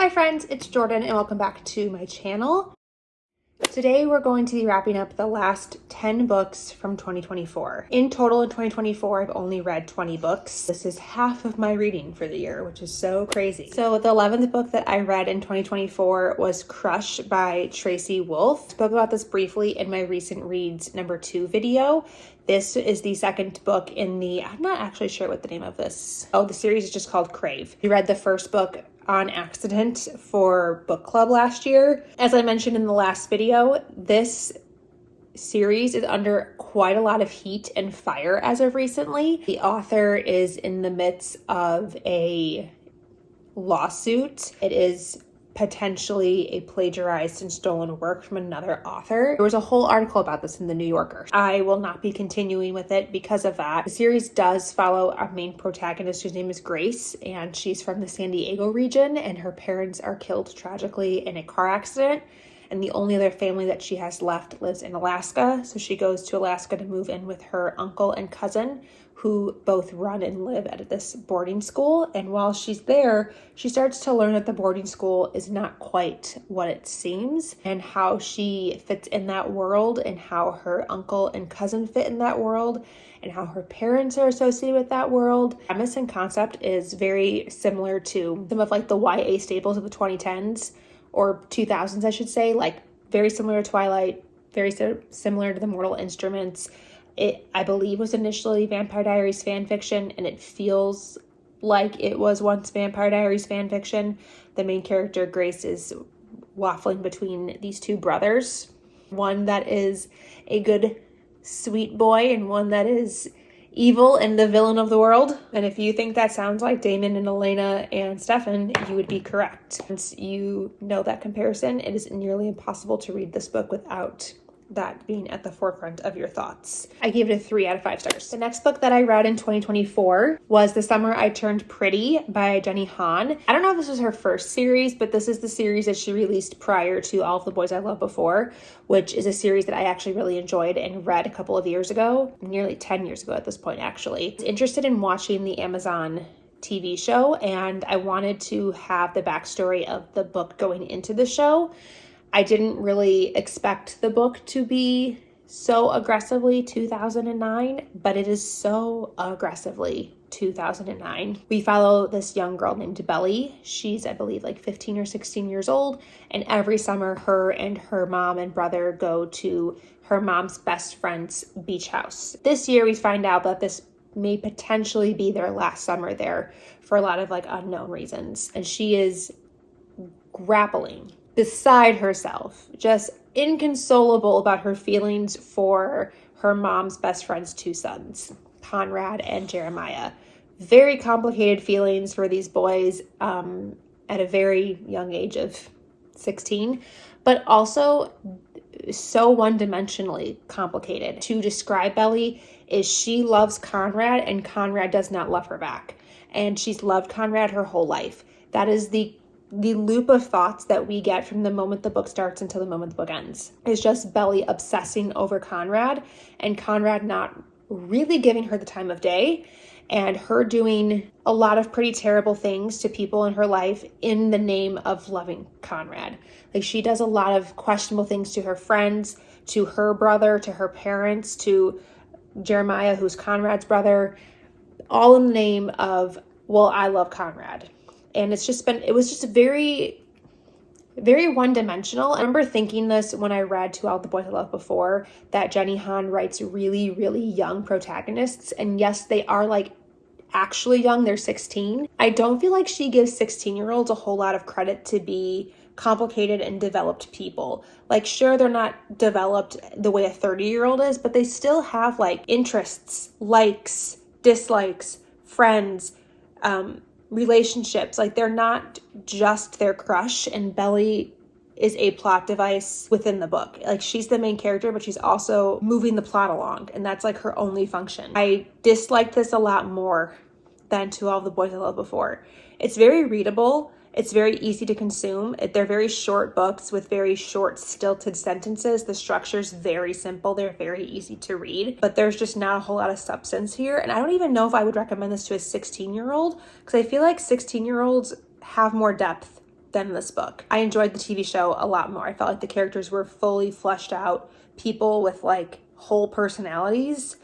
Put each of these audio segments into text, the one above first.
Hi friends, it's Jordan and welcome back to my channel. Today we're going to be wrapping up the last 10 books from 2024. In total in 2024, I've only read 20 books. This is half of my reading for the year, which is so crazy. So the 11th book that I read in 2024 was Crush by Tracy Wolff. I spoke about this briefly in my recent reads number 2 video. This is the second book in the, I'm not actually sure what the name of this. Oh, the series is just called Crave. We read the first book on accident for book club last year. As I mentioned in the last video, this series is under quite a lot of heat and fire as of recently. The author is in the midst of a lawsuit. It is potentially a plagiarized and stolen work from another author. There was a whole article about this in the New Yorker. I will not be continuing with it because of that. The series does follow our main protagonist, whose name is Grace, and she's from the San Diego region, and her parents are killed tragically in a car accident. And the only other family that she has left lives in Alaska. So she goes to Alaska to move in with her uncle and cousin, who both run and live at this boarding school. And while she's there, she starts to learn that the boarding school is not quite what it seems, and how she fits in that world, and how her uncle and cousin fit in that world, and how her parents are associated with that world. Premise and concept is very similar to some of like the YA staples of the 2010s or 2000s, I should say, like very similar to Twilight, very similar to the Mortal Instruments. It, I believe, was initially Vampire Diaries fan fiction, and it feels like it was once Vampire Diaries fan fiction. The main character, Grace, is waffling between these two brothers. One that is a good, sweet boy, and one that is evil and the villain of the world. And if you think that sounds like Damon and Elena and Stefan, you would be correct. Once you know that comparison, it is nearly impossible to read this book without that being at the forefront of your thoughts. I gave it a 3 out of 5 stars. The next book that I read in 2024 was The Summer I Turned Pretty by Jenny Han. I don't know if this was her first series, but this is the series that she released prior to All of the Boys I Loved Before, which is a series that I actually really enjoyed and read a couple of years ago, nearly 10 years ago at this point, actually. I was interested in watching the Amazon TV show, and I wanted to have the backstory of the book going into the show. I didn't really expect the book to be so aggressively 2009, but it is so aggressively 2009. We follow this young girl named Belly. She's, I believe, like 15 or 16 years old, and every summer her and her mom and brother go to her mom's best friend's beach house. This year we find out that this may potentially be their last summer there for a lot of like unknown reasons, and she is grappling beside herself, just inconsolable about her feelings for her mom's best friend's 2 sons, Conrad and Jeremiah. Very complicated feelings for these boys at a very young age of 16, but also so one-dimensionally complicated. To describe Belly is she loves Conrad and Conrad does not love her back. And she's loved Conrad her whole life. That is the loop of thoughts that we get from the moment the book starts until the moment the book ends. It's just Belly obsessing over Conrad, and Conrad not really giving her the time of day, and her doing a lot of pretty terrible things to people in her life in the name of loving Conrad. Like, she does a lot of questionable things to her friends, to her brother, to her parents, to Jeremiah, who's Conrad's brother, all in the name of, well, I love Conrad. And it was just very, very one-dimensional. I remember thinking this when I read To All the Boys I Loved Before, that Jenny Han writes really, really young protagonists. And yes, they are like actually young. They're 16. I don't feel like she gives 16-year-olds a whole lot of credit to be complicated and developed people. Like, sure, they're not developed the way a 30-year-old is, but they still have like interests, likes, dislikes, friends, relationships. Like, they're not just their crush, and Belly is a plot device within the book. Like, she's the main character, but she's also moving the plot along, and that's like her only function. I disliked this a lot more than To All the Boys I Loved Before. It's very readable. It's very easy to consume. They're very short books with very short, stilted sentences. The structure's very simple. They're very easy to read, but there's just not a whole lot of substance here. And I don't even know if I would recommend this to a 16-year-old, because I feel like 16-year-olds have more depth than this book. I enjoyed the TV show a lot more. I felt like the characters were fully fleshed out people with like whole personalities,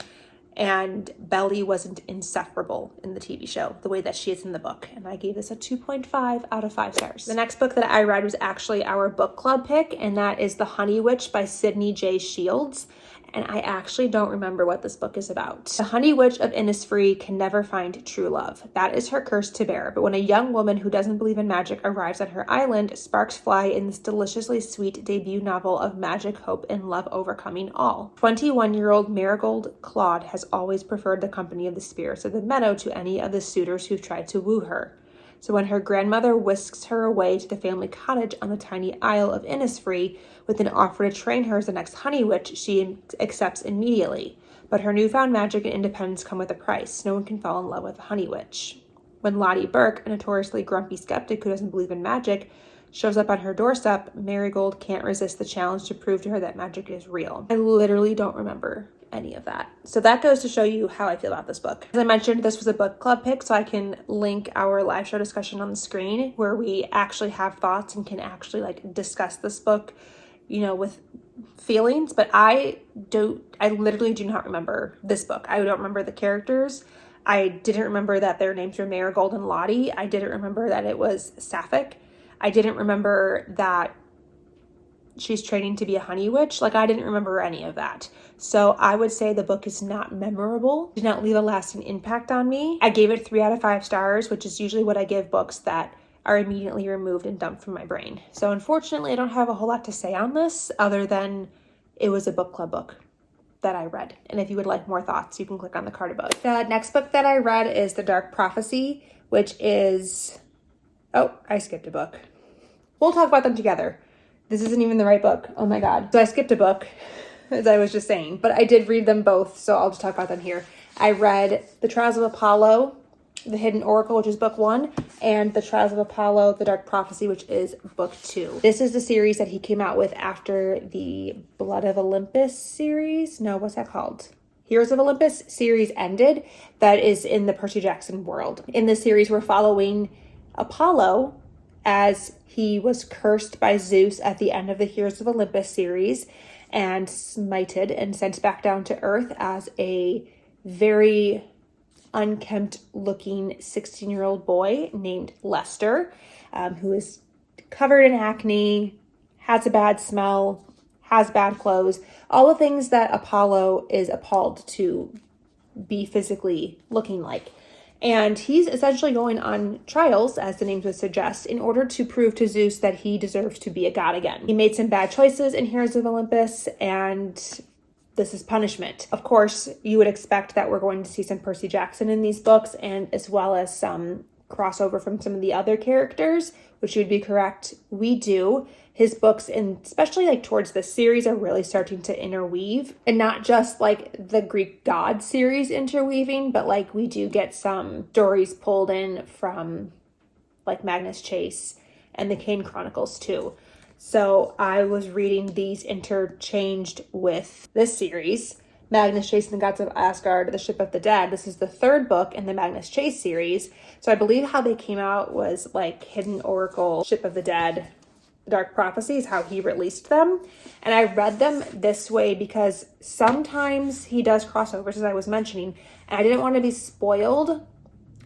and Belly wasn't insufferable in the TV show the way that she is in the book. And I gave this a 2.5 out of 5 stars. The next book that I read was actually our book club pick, and that is The Honey Witch by Sydney J. Shields. And I actually don't remember what this book is about. The Honey Witch of Innisfree can never find true love. That is her curse to bear. But when a young woman who doesn't believe in magic arrives on her island, sparks fly in this deliciously sweet debut novel of magic, hope, and love overcoming all. 21-year-old Marigold Claude has always preferred the company of the spirits of the meadow to any of the suitors who've tried to woo her. So when her grandmother whisks her away to the family cottage on the tiny isle of Innisfree with an offer to train her as the next honey witch, she accepts immediately. But her newfound magic and independence come with a price. No one can fall in love with a honey witch. When Lottie Burke, a notoriously grumpy skeptic who doesn't believe in magic, shows up on her doorstep, Marigold can't resist the challenge to prove to her that magic is real. I literally don't remember any of that. So that goes to show you how I feel about this book. As I mentioned, this was a book club pick, so I can link our live show discussion on the screen where we actually have thoughts and can actually like discuss this book, you know, with feelings. But I literally do not remember this book. I don't remember the characters. I didn't remember that their names were Marigold and Lottie. I didn't remember that it was Sapphic. I didn't remember that she's training to be a honey witch. Like, I didn't remember any of that. So I would say the book is not memorable, did not leave a lasting impact on me. I gave it 3 out of 5 stars, which is usually what I give books that are immediately removed and dumped from my brain. So unfortunately, I don't have a whole lot to say on this other than it was a book club book that I read. And if you would like more thoughts, you can click on the card above. The next book that I read is The Dark Prophecy, which is, oh, I skipped a book. We'll talk about them together. This isn't even the right book. Oh my God. So I skipped a book, as I was just saying, but I did read them both, so I'll just talk about them here. I read The Trials of Apollo, The Hidden Oracle, which is book 1, and The Trials of Apollo, The Dark Prophecy, which is book 2. This is the series that he came out with after the Blood of Olympus series. No, what's that called? Heroes of Olympus series ended. That is in the Percy Jackson world. In this series, we're following Apollo as he was cursed by Zeus at the end of the Heroes of Olympus series and smited and sent back down to Earth as a very unkempt looking 16-year-old boy named Lester, who is covered in acne, has a bad smell, has bad clothes, all the things that Apollo is appalled to be physically looking like. And he's essentially going on trials, as the name would suggest, in order to prove to Zeus that he deserves to be a god again. He made some bad choices in Heroes of Olympus, and this is punishment. Of course, you would expect that we're going to see some Percy Jackson in these books, and as well as some crossover from some of the other characters, which you would be correct. We do. His books, and especially like towards this series, are really starting to interweave, and not just like the Greek god series interweaving, but like we do get some stories pulled in from like Magnus Chase and the Kane Chronicles too. So I was reading these interchanged with this series, Magnus Chase and the Gods of Asgard, The Ship of the Dead. This is the 3rd book in the Magnus Chase series. So I believe how they came out was like Hidden Oracle, Ship of the Dead, Dark Prophecy is how he released them. And I read them this way because sometimes he does crossovers, as I was mentioning, and I didn't want to be spoiled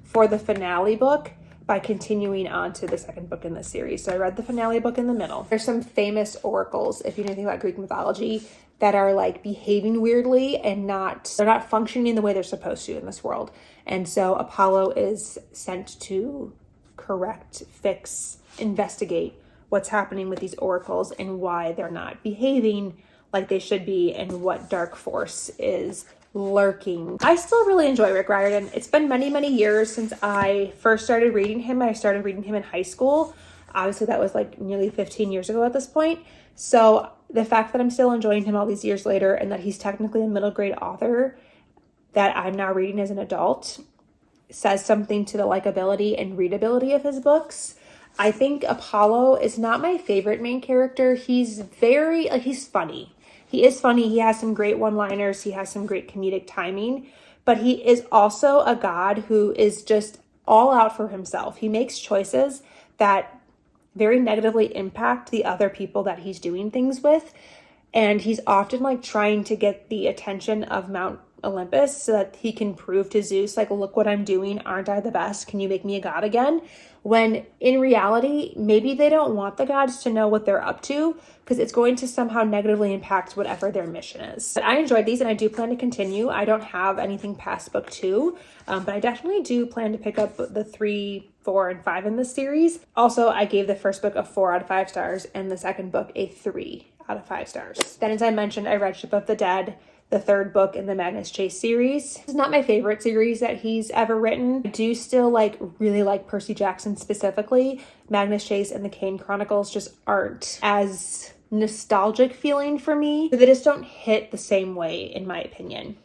for the finale book by continuing on to the 2nd book in this series. So I read the finale book in the middle. There's some famous oracles, if you know anything about Greek mythology, that are like behaving weirdly and they're not functioning the way they're supposed to in this world. And so Apollo is sent to correct, fix, investigate what's happening with these oracles and why they're not behaving like they should be and what dark force is lurking. I still really enjoy Rick Riordan. It's been many, many years since I first started reading him. I started reading him in high school. Obviously, that was like nearly 15 years ago at this point. So the fact that I'm still enjoying him all these years later and that he's technically a middle grade author that I'm now reading as an adult says something to the likability and readability of his books. I think Apollo is not my favorite main character. He's he's funny. He is funny. He has some great one-liners. He has some great comedic timing, but he is also a god who is just all out for himself. He makes choices that very negatively impact the other people that he's doing things with. And he's often like trying to get the attention of Mount Olympus so that he can prove to Zeus, like, look what I'm doing. Aren't I the best? Can you make me a god again? When in reality, maybe they don't want the gods to know what they're up to because it's going to somehow negatively impact whatever their mission is. But I enjoyed these and I do plan to continue. I don't have anything past book 2, but I definitely do plan to pick up the 3, 4, and 5 in this series. Also, I gave the first book a 4 out of 5 stars and the second book a 3 out of 5 stars. Then, as I mentioned, I read Ship of the Dead, the third book in the Magnus Chase series. This is not my favorite series that he's ever written. I do still really like Percy Jackson specifically. Magnus Chase and the Kane Chronicles just aren't as nostalgic feeling for me. They just don't hit the same way, in my opinion.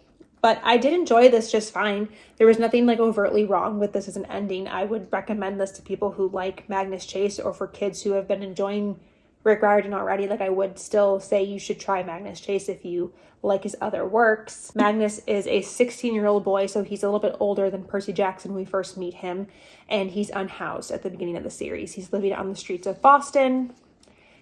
But I did enjoy this just fine. There was nothing like overtly wrong with this as an ending. I would recommend this to people who like Magnus Chase or for kids who have been enjoying Rick Riordan already. Like, I would still say you should try Magnus Chase if you like his other works. Magnus is a 16-year-old boy, so he's a little bit older than Percy Jackson when we first meet him, and he's unhoused at the beginning of the series. He's living on the streets of Boston,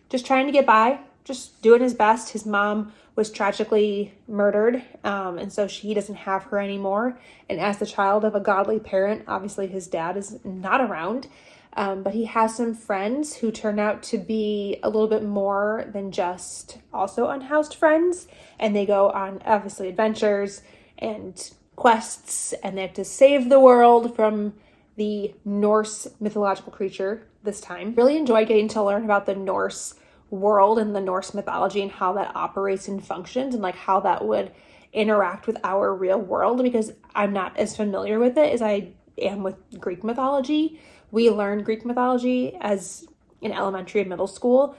just trying to get by, just doing his best. His mom was tragically murdered, and so he doesn't have her anymore. And as the child of a godly parent, obviously his dad is not around. But he has some friends who turn out to be a little bit more than just also unhoused friends. And they go on, obviously, adventures and quests. And they have to save the world from the Norse mythological creature this time. Really enjoyed getting to learn about the Norse world and the Norse mythology and how that operates and functions and like how that would interact with our real world, because I'm not as familiar with it as I am with Greek mythology. We learned Greek mythology as in elementary and middle school,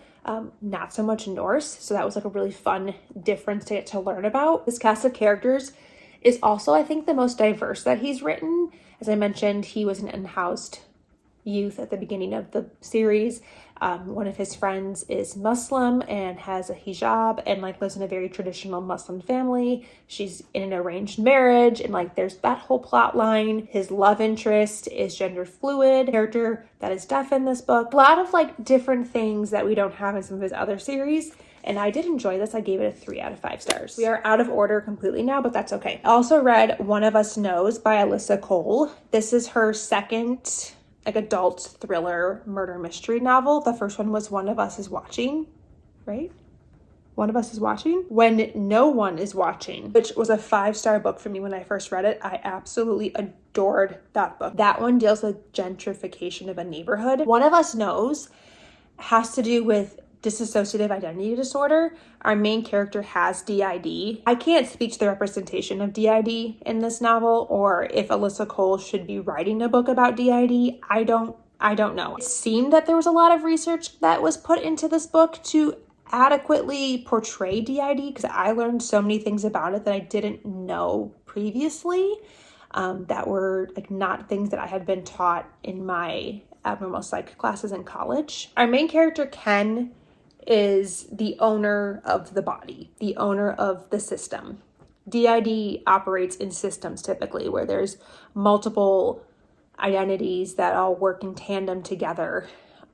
not so much Norse. So that was like a really fun difference to get to learn about. This cast of characters is also, I think, the most diverse that he's written. As I mentioned, he was an unhoused youth at the beginning of the series. One of his friends is Muslim and has a hijab and like lives in a very traditional Muslim family. She's in an arranged marriage and like there's that whole plot line. His love interest is gender fluid, character that is deaf in this book. A lot of like different things that we don't have in some of his other series. And I did enjoy this. I gave it a 3 out of 5 stars. We are out of order completely now, but that's okay. I also read One of Us Knows by Alyssa Cole. This is her second like adult thriller murder mystery novel. The first one was One of Us Is Watching, right? One of Us Is Watching? When No One Is Watching, which was a 5-star book for me when I first read it. I absolutely adored that book. That one deals with gentrification of a neighborhood. One of Us Knows has to do with dissociative identity disorder. Our main character has DID. I can't speak to the representation of DID in this novel or if Alyssa Cole should be writing a book about DID. I don't know. It seemed that there was a lot of research that was put into this book to adequately portray DID because I learned so many things about it that I didn't know previously that were like not things that I had been taught in my abnormal psych classes in college. Our main character, Ken, is the owner of the body, the owner of the system. DID operates in systems typically where there's multiple identities that all work in tandem together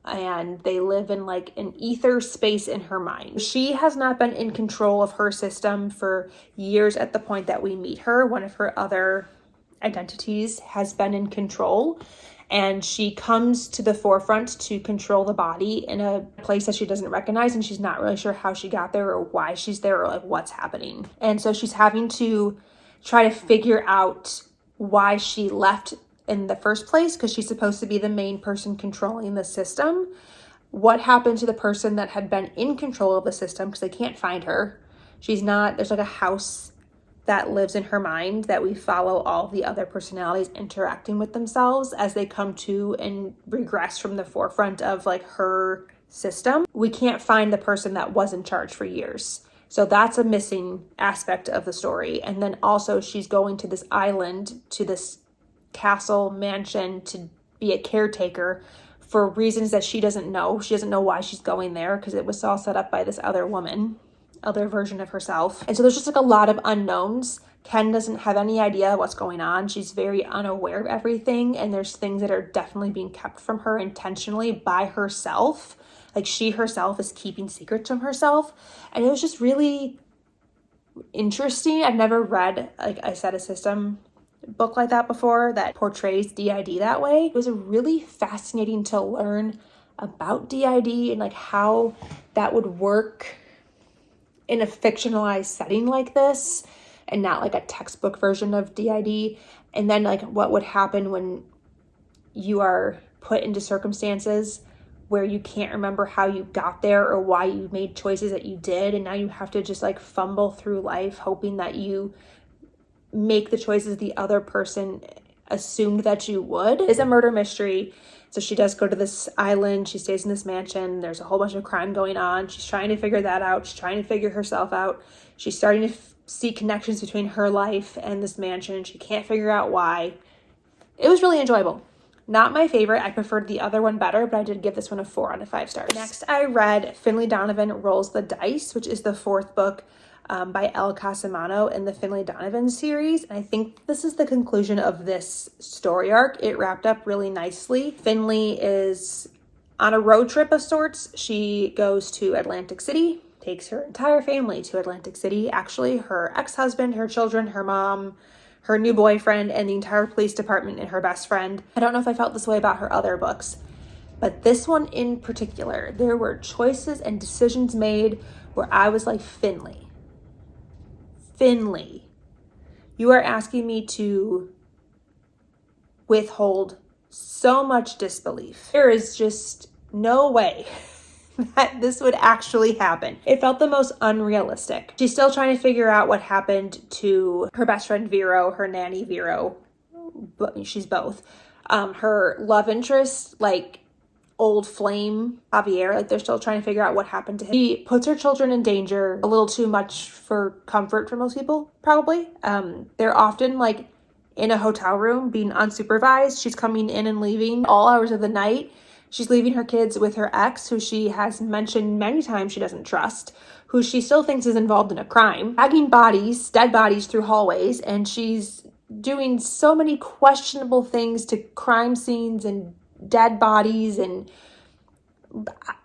and they live in like an ether space in her mind. She has not been in control of her system for years at the point that we meet her. One of her other identities has been in control. And she comes to the forefront to control the body in a place that she doesn't recognize. And she's not really sure how she got there or why she's there or like what's happening. And so she's having to try to figure out why she left in the first place because she's supposed to be the main person controlling the system. What happened to the person that had been in control of the system because they can't find her. She's not, there's like a house that lives in her mind that we follow all the other personalities interacting with themselves as they come to and regress from the forefront of like her system. We can't find the person that was in charge for years. So that's a missing aspect of the story. And then also she's going to this island, to this castle mansion to be a caretaker for reasons that she doesn't know. She doesn't know why she's going there because it was all set up by this other woman, other version of herself. And so there's just like a lot of unknowns Ken doesn't have any idea what's going on. She's very unaware of everything, and there's things that are definitely being kept from her intentionally by herself. Like she herself is keeping secrets from herself. And it was just really interesting. I've never read, like I said, a system book like that before that portrays DID that way. It was really fascinating to learn about DID and like how that would work in a fictionalized setting like this and not like a textbook version of DID. And then like what would happen when you are put into circumstances where you can't remember how you got there or why you made choices that you did, and now you have to just like fumble through life hoping that you make the choices the other person assumed that you would. It's a murder mystery. So she does go to this island, she stays in this mansion, there's a whole bunch of crime going on, she's trying to figure that out, she's trying to figure herself out, she's starting to see connections between her life and this mansion, she can't figure out why. It was really enjoyable. Not my favorite. I preferred the other one better, but I did give this one a 4 out of 5 stars. Next, I read Finley Donovan Rolls the Dice, which is the 4th book by El Casimano in the Finley Donovan series. And I think this is the conclusion of this story arc. It wrapped up really nicely. Finley is on a road trip of sorts. She goes to Atlantic City, takes her entire family to Atlantic City. Actually, her ex-husband, her children, her mom, her new boyfriend, and the entire police department and her best friend. I don't know if I felt this way about her other books, but this one in particular, there were choices and decisions made where I was like, Finley, you are asking me to withhold so much disbelief. There is just no way that this would actually happen. It felt the most unrealistic. She's still trying to figure out what happened to her best friend Vero, her nanny Vero, but she's both. Her love interest, like old flame Javier, like they're still trying to figure out what happened to him. She puts her children in danger a little too much for comfort for most people, probably. They're often like in a hotel room being unsupervised. She's coming in and leaving all hours of the night. She's leaving her kids with her ex, who she has mentioned many times she doesn't trust, who she still thinks is involved in a crime, dragging dead bodies through hallways, and she's doing so many questionable things to crime scenes and dead bodies, and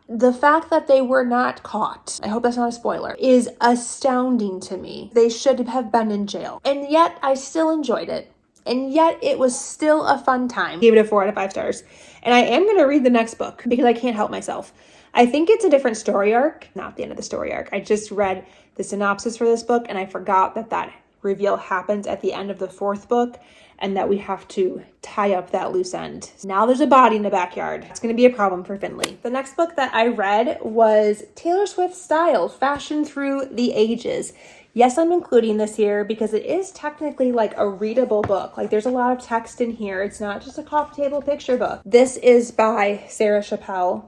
the fact that they were not caught, I hope that's not a spoiler, is astounding to me. They should have been in jail. And yet I still enjoyed it. And yet it was still a fun time. Gave it a 4 out of 5 stars. And I am going to read the next book because I can't help myself. I think it's a different story arc, not the end of the story arc. I just read the synopsis for this book and I forgot that reveal happens at the end of the 4th book and that we have to tie up that loose end. Now there's a body in the backyard. It's going to be a problem for Finley. The next book that I read was Taylor Swift Style, Fashion Through the Ages. Yes, I'm including this here because it is technically like a readable book. Like there's a lot of text in here. It's not just a coffee table picture book. This is by Sarah Chappelle,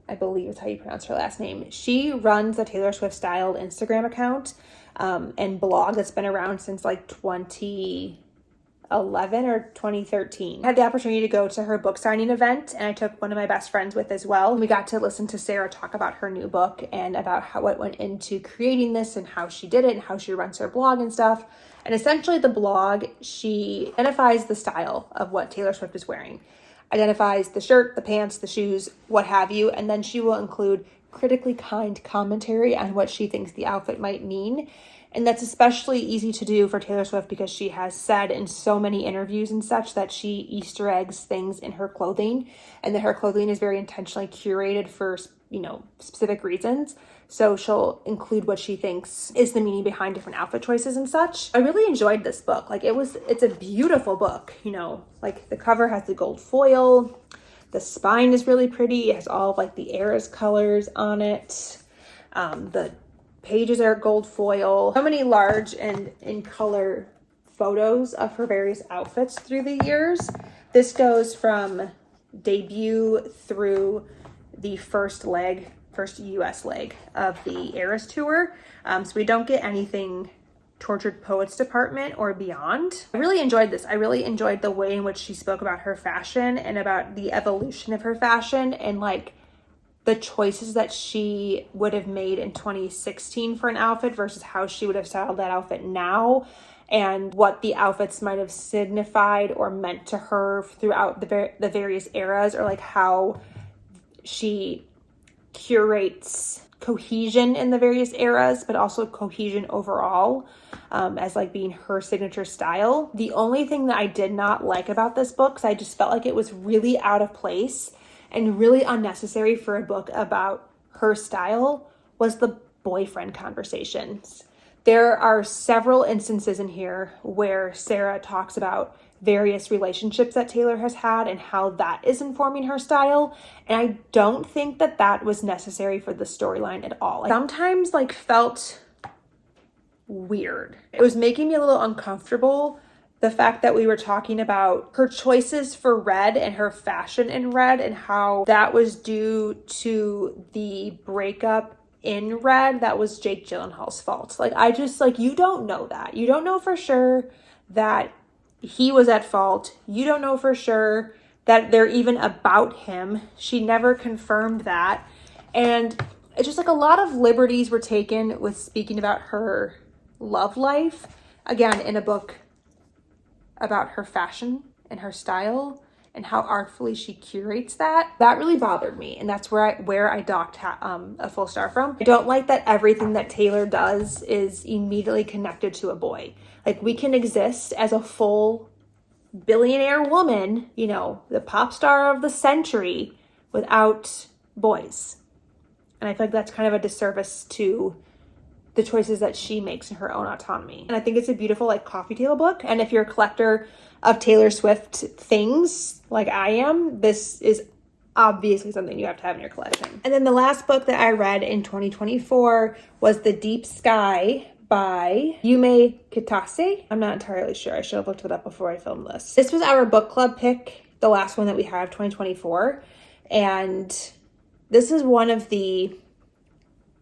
I believe is how you pronounce her last name. She runs the Taylor Swift Styled Instagram account and blog that's been around since like 2011 or 2013. I had the opportunity to go to her book signing event and I took one of my best friends with as well. We got to listen to Sarah talk about her new book and about how it went into creating this and how she did it and how she runs her blog and stuff. And essentially the blog, she identifies the style of what Taylor Swift is wearing, identifies the shirt, the pants, the shoes, what have you, and then she will include critically kind commentary on what she thinks the outfit might mean. And that's especially easy to do for Taylor Swift because she has said in so many interviews and such that she Easter eggs things in her clothing and that her clothing is very intentionally curated for, specific reasons. So she'll include what she thinks is the meaning behind different outfit choices and such. I really enjoyed this book. Like it's a beautiful book, like the cover has the gold foil. The spine is really pretty. It has all of like the Eras colors on it. The pages are gold foil. So many large and in color photos of her various outfits through the years. This goes from debut through the first US leg of the Eras tour. So we don't get anything Tortured Poets Department or beyond. I really enjoyed this. I really enjoyed the way in which she spoke about her fashion and about the evolution of her fashion and like the choices that she would have made in 2016 for an outfit versus how she would have styled that outfit now. and what the outfits might have signified or meant to her throughout the various eras, or like how she curates cohesion in the various eras, but also cohesion overall, as like being her signature style. The only thing that I did not like about this book, because I just felt like it was really out of place and really unnecessary for a book about her style, was the boyfriend conversations. There are several instances in here where Sarah talks about various relationships that Taylor has had and how that is informing her style. And I don't think that that was necessary for the storyline at all. I sometimes like felt weird. It was making me a little uncomfortable, the fact that we were talking about her choices for red and her fashion in red and how that was due to the breakup in red. That was Jake Gyllenhaal's fault. Like, I just, like, you don't know that. You don't know for sure that he was at fault. You don't know for sure that they're even about him. She never confirmed that. And it's just like a lot of liberties were taken with speaking about her love life, again, in a book about her fashion and her style and how artfully she curates that. That really bothered me, and that's where I docked a full star from. I don't like that everything that Taylor does is immediately connected to a boy. Like, we can exist as a full billionaire woman, you know, the pop star of the century, without boys. And I feel like that's kind of a disservice to the choices that she makes in her own autonomy. And I think it's a beautiful, like, coffee table book. And if you're a collector of Taylor Swift things like I am, this is obviously something you have to have in your collection. And then the last book that I read in 2024 was The Deep Sky by Yume Kitase. I'm not entirely sure. I should have looked it up before I filmed this. This was our book club pick, the last one that we had of 2024. And this is one of the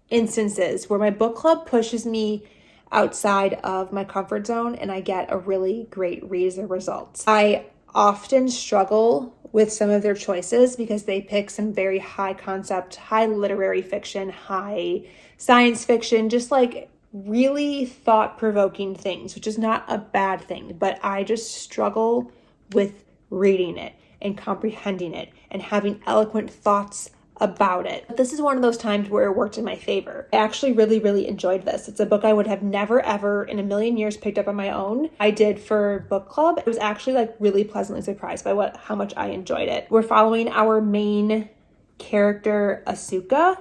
instances where my book club pushes me outside of my comfort zone and I get a really great read as a result. I often struggle with some of their choices because they pick some very high concept, high literary fiction, high science fiction, just like really thought-provoking things, which is not a bad thing, but I just struggle with reading it and comprehending it and having eloquent thoughts about it. But this is one of those times where it worked in my favor. I actually really enjoyed this. It's a book I would have never ever in a million years picked up on my own. I did for book club. I was actually like really pleasantly surprised by how much I enjoyed it. We're following our main character, Asuka,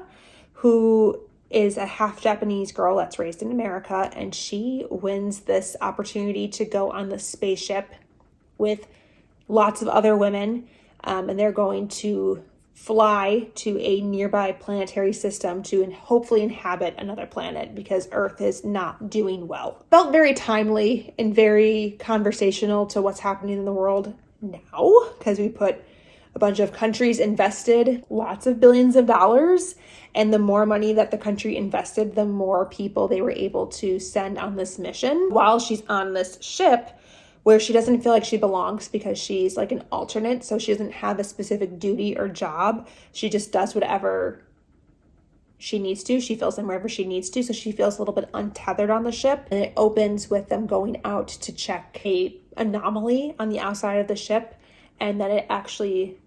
who is a half Japanese girl that's raised in America, and she wins this opportunity to go on the spaceship with lots of other women, and they're going to fly to a nearby planetary system to hopefully inhabit another planet because Earth is not doing well. Felt very timely and very conversational to what's happening in the world now, because we put a bunch of countries invested lots of billions of dollars, and the more money that the country invested, the more people they were able to send on this mission while she's on this ship, where she doesn't feel like she belongs because she's like an alternate, so she doesn't have a specific duty or job. She just does whatever she needs to. She fills in wherever she needs to, so she feels a little bit untethered on the ship. And it opens with them going out to check a anomaly on the outside of the ship, and then it actually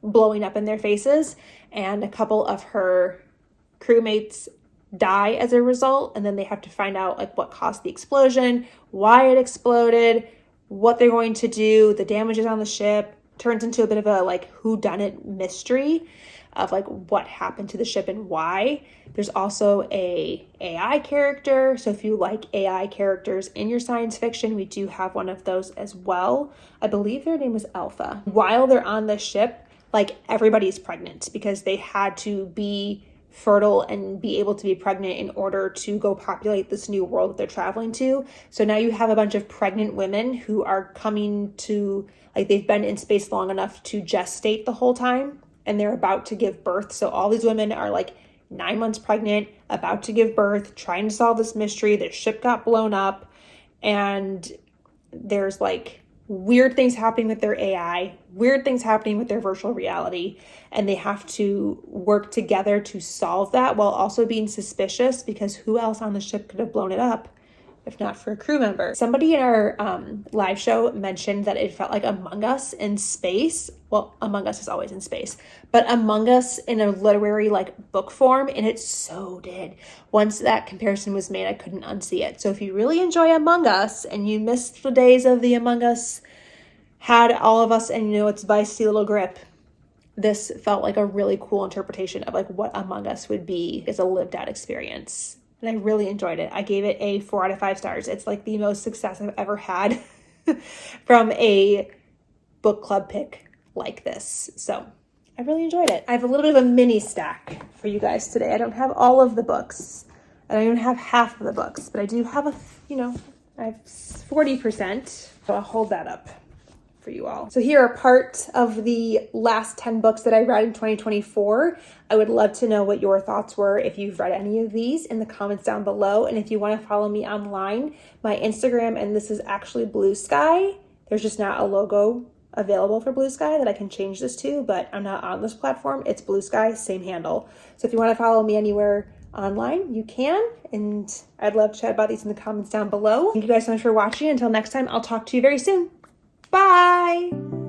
blowing up in their faces, and a couple of her crewmates die as a result, and then they have to find out like what caused the explosion, why it exploded, what they're going to do, the damages on the ship. Turns into a bit of a like whodunit mystery of like what happened to the ship and why. There's also a AI character, so if you like AI characters in your science fiction, we do have one of those as well. I believe their name is Alpha. While they're on the ship, like everybody's pregnant because they had to be fertile and be able to be pregnant in order to go populate this new world that they're traveling to. So now you have a bunch of pregnant women who are coming to, like, they've been in space long enough to gestate the whole time, and they're about to give birth. So all these women are like 9 months pregnant, about to give birth, trying to solve this mystery. Their ship got blown up, and there's like weird things happening with their AI, weird things happening with their virtual reality, and they have to work together to solve that while also being suspicious because who else on the ship could have blown it up if not for a crew member. Somebody in our live show mentioned that it felt like Among Us in space. Well, Among Us is always in space, but Among Us in a literary like book form, and it so did. Once that comparison was made, I couldn't unsee it. So if you really enjoy Among Us and you missed the days of the Among Us had all of us and its feisty little grip, this felt like a really cool interpretation of like what Among Us would be as a lived out experience. And I really enjoyed it. I gave it a 4 out of 5 stars. It's like the most success I've ever had from a book club pick like this. So I really enjoyed it. I have a little bit of a mini stack for you guys today. I don't have all of the books. I don't even have half of the books, but I do have I have 40%. So I'll hold that up for you all. So here are part of the last 10 books that I read in 2024. I would love to know what your thoughts were if you've read any of these in the comments down below. And if you want to follow me online, my Instagram, and this is actually Blue Sky. There's just not a logo available for Blue Sky that I can change this to, but I'm not on this platform. It's Blue Sky, same handle. So if you want to follow me anywhere online, you can, and I'd love to chat about these in the comments down below. Thank you guys so much for watching. Until next time, I'll talk to you very soon. Bye!